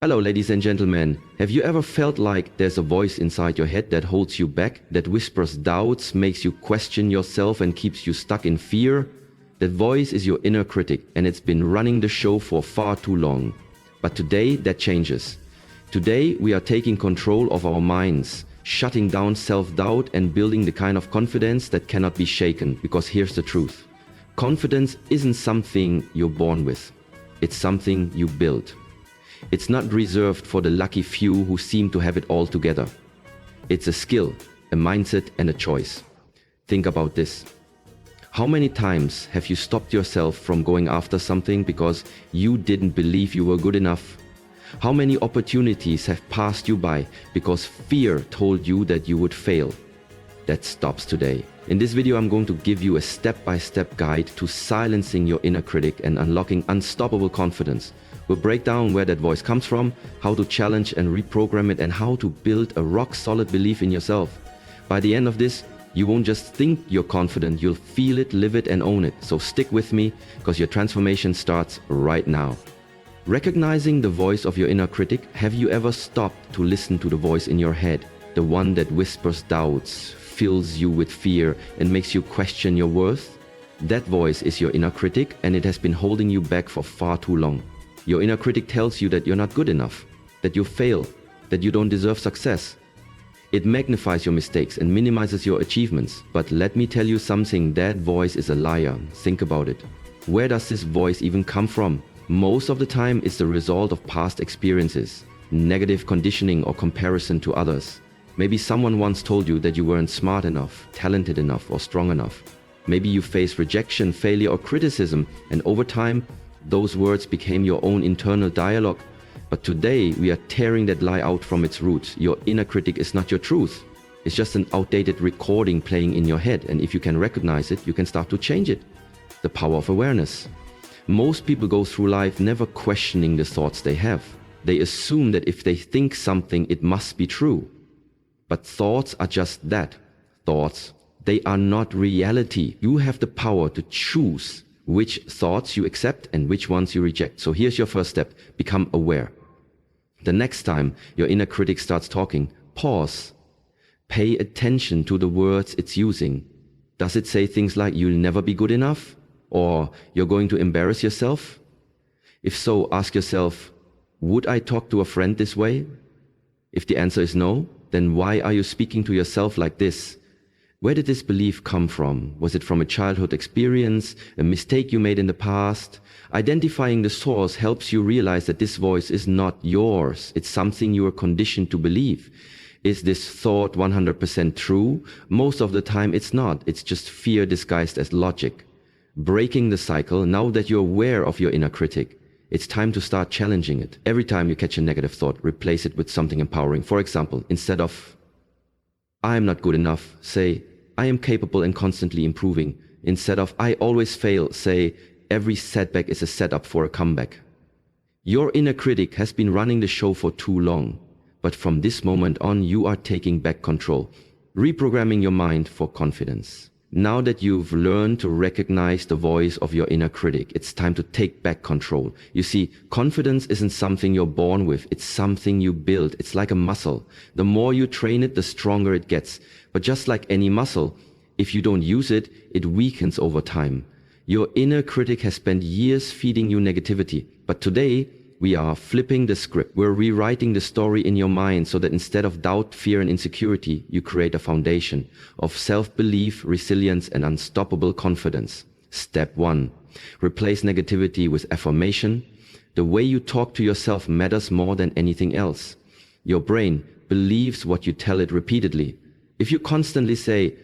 Hello ladies and gentlemen, have you ever felt like there's a voice inside your head that holds you back, that whispers doubts, makes you question yourself and keeps you stuck in fear? That voice is your inner critic and it's been running the show for far too long. But today that changes. Today we are taking control of our minds, shutting down self-doubt and building the kind of confidence that cannot be shaken, because here's the truth. Confidence isn't something you're born with, it's something you build. It's not reserved for the lucky few who seem to have it all together. It's a skill, a mindset and a choice. Think about this. How many times have you stopped yourself from going after something because you didn't believe you were good enough? How many opportunities have passed you by because fear told you that you would fail? That stops today. In this video, I'm going to give you a step-by-step guide to silencing your inner critic and unlocking unstoppable confidence. We'll break down where that voice comes from, how to challenge and reprogram it, and how to build a rock-solid belief in yourself. By the end of this, you won't just think you're confident, you'll feel it, live it, and own it. So stick with me, because your transformation starts right now. Recognizing the voice of your inner critic, have you ever stopped to listen to the voice in your head? The one that whispers doubts, fills you with fear, and makes you question your worth? That voice is your inner critic, and it has been holding you back for far too long. Your inner critic tells you that you're not good enough, that you fail, that you don't deserve success. It magnifies your mistakes and minimizes your achievements. But let me tell you something, that voice is a liar. Think about it. Where does this voice even come from? Most of the time it's the result of past experiences, negative conditioning or comparison to others. Maybe someone once told you that you weren't smart enough, talented enough, or strong enough. Maybe you faced rejection, failure, or criticism, and over time, those words became your own internal dialogue. But today we are tearing that lie out from its roots. Your inner critic is not your truth. It's just an outdated recording playing in your head, and if you can recognize it, you can start to change it. The power of awareness. Most people go through life never questioning the thoughts they have. They assume that if they think something, it must be true. But thoughts are just that, thoughts. They are not reality. You have the power to choose which thoughts you accept and which ones you reject. So here's your first step. Become aware. The next time your inner critic starts talking, pause. Pay attention to the words it's using. Does it say things like, you'll never be good enough? Or you're going to embarrass yourself? If so, ask yourself, would I talk to a friend this way? If the answer is no, then why are you speaking to yourself like this? Where did this belief come from? Was it from a childhood experience, a mistake you made in the past? Identifying the source helps you realize that this voice is not yours. It's something you are conditioned to believe. Is this thought 100% true? Most of the time it's not. It's just fear disguised as logic. Breaking the cycle, now that you're aware of your inner critic, it's time to start challenging it. Every time you catch a negative thought, replace it with something empowering. For example, instead of I am not good enough, say, I am capable and constantly improving. Instead of I always fail, say, every setback is a setup for a comeback. Your inner critic has been running the show for too long, but from this moment on, you are taking back control, reprogramming your mind for confidence. Now that you've learned to recognize the voice of your inner critic, it's time to take back control. You see, confidence isn't something you're born with, it's something you build. It's like a muscle. The more you train it, the stronger it gets. But just like any muscle, if you don't use it, it weakens over time. Your inner critic has spent years feeding you negativity, but today, we are flipping the script. We're rewriting the story in your mind so that instead of doubt, fear, and insecurity, you create a foundation of self-belief, resilience, and unstoppable confidence. Step 1. Replace negativity with affirmation. The way you talk to yourself matters more than anything else. Your brain believes what you tell it repeatedly. If you constantly say,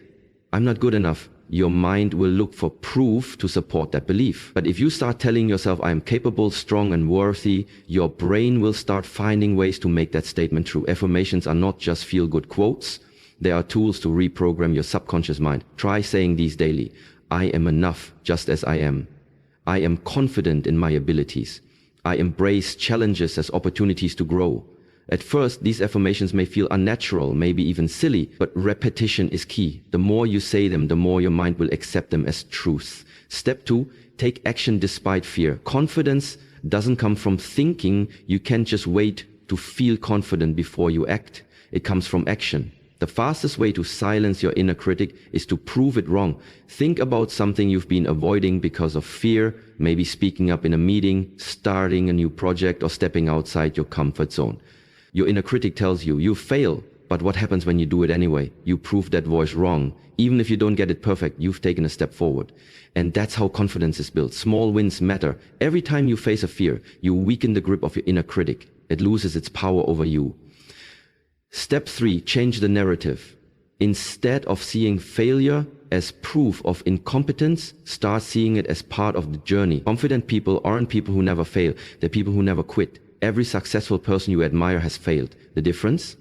I'm not good enough, your mind will look for proof to support that belief. But if you start telling yourself, I am capable, strong, and worthy, your brain will start finding ways to make that statement true. Affirmations are not just feel-good quotes. They are tools to reprogram your subconscious mind. Try saying these daily. I am enough just as I am. I am confident in my abilities. I embrace challenges as opportunities to grow. At first, these affirmations may feel unnatural, maybe even silly, but repetition is key. The more you say them, the more your mind will accept them as truth. Step 2, take action despite fear. Confidence doesn't come from thinking. You can't just wait to feel confident before you act. It comes from action. The fastest way to silence your inner critic is to prove it wrong. Think about something you've been avoiding because of fear, maybe speaking up in a meeting, starting a new project, or stepping outside your comfort zone. Your inner critic tells you, you fail, but what happens when you do it anyway? You prove that voice wrong. Even if you don't get it perfect, you've taken a step forward. And that's how confidence is built. Small wins matter. Every time you face a fear, you weaken the grip of your inner critic. It loses its power over you. Step 3, change the narrative. Instead of seeing failure as proof of incompetence, start seeing it as part of the journey. Confident people aren't people who never fail. They're people who never quit. Every successful person you admire has failed. The difference?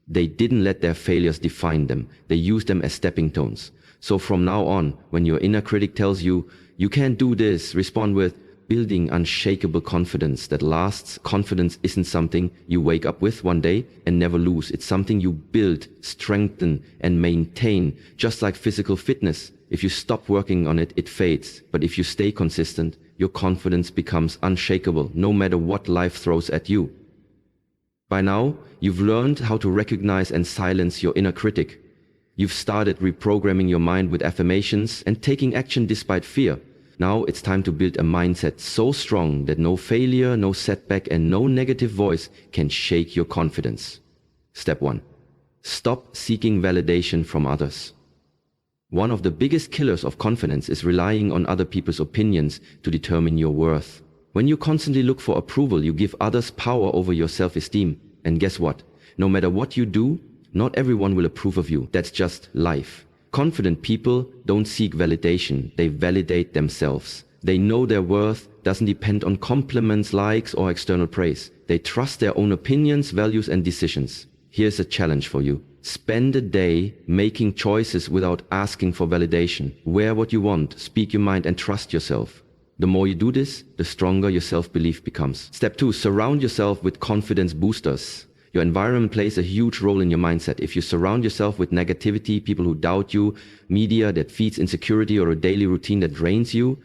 They didn't let their failures define them. They used them as stepping stones. So from now on, when your inner critic tells you, you can't do this, respond with, building unshakable confidence that lasts. Confidence isn't something you wake up with one day and never lose. It's something you build, strengthen, and maintain. Just like physical fitness. If you stop working on it, it fades. But if you stay consistent, your confidence becomes unshakable, no matter what life throws at you. By now, you've learned how to recognize and silence your inner critic. You've started reprogramming your mind with affirmations and taking action despite fear. Now it's time to build a mindset so strong that no failure, no setback, and no negative voice can shake your confidence. Step 1. Stop seeking validation from others. One of the biggest killers of confidence is relying on other people's opinions to determine your worth. When you constantly look for approval, you give others power over your self-esteem. And guess what? No matter what you do, not everyone will approve of you. That's just life. Confident people don't seek validation. They validate themselves. They know their worth doesn't depend on compliments, likes, or external praise. They trust their own opinions, values, and decisions. Here's a challenge for you. Spend a day making choices without asking for validation. Wear what you want, speak your mind, and trust yourself. The more you do this, the stronger your self-belief becomes. Step 2, surround yourself with confidence boosters. Your environment plays a huge role in your mindset. If you surround yourself with negativity, people who doubt you, media that feeds insecurity, or a daily routine that drains you,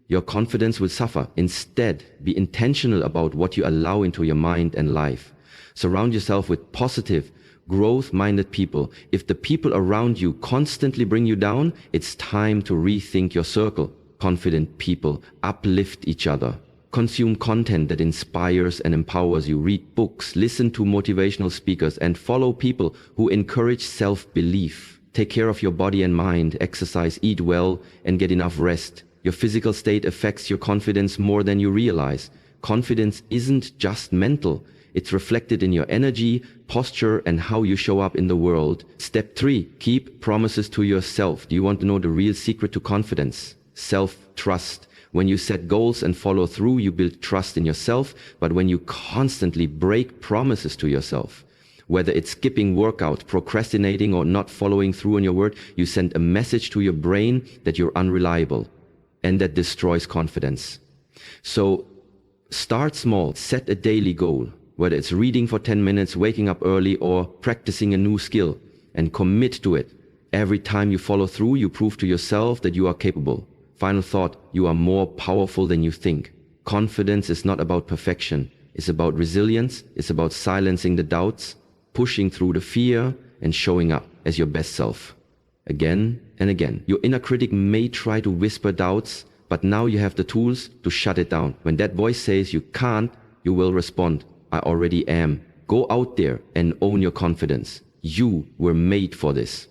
your confidence will suffer. Instead, be intentional about what you allow into your mind and life. Surround yourself with positive, growth-minded people. If the people around you constantly bring you down, it's time to rethink your circle. Confident people uplift each other. Consume content that inspires and empowers you. Read books, listen to motivational speakers, and follow people who encourage self-belief. Take care of your body and mind, exercise, eat well, and get enough rest. Your physical state affects your confidence more than you realize. Confidence isn't just mental. It's reflected in your energy, posture, and how you show up in the world. Step 3, keep promises to yourself. Do you want to know the real secret to confidence? Self-trust. When you set goals and follow through, you build trust in yourself. But when you constantly break promises to yourself, whether it's skipping workout, procrastinating, or not following through on your word, you send a message to your brain that you're unreliable, and that destroys confidence. So start small, set a daily goal, whether it's reading for 10 minutes, waking up early, or practicing a new skill, and commit to it. Every time you follow through, you prove to yourself that you are capable. Final thought, you are more powerful than you think. Confidence is not about perfection. It's about resilience. It's about silencing the doubts, pushing through the fear, and showing up as your best self. Again and again. Your inner critic may try to whisper doubts, but now you have the tools to shut it down. When that voice says you can't, you will respond, I already am. Go out there and own your confidence. You were made for this.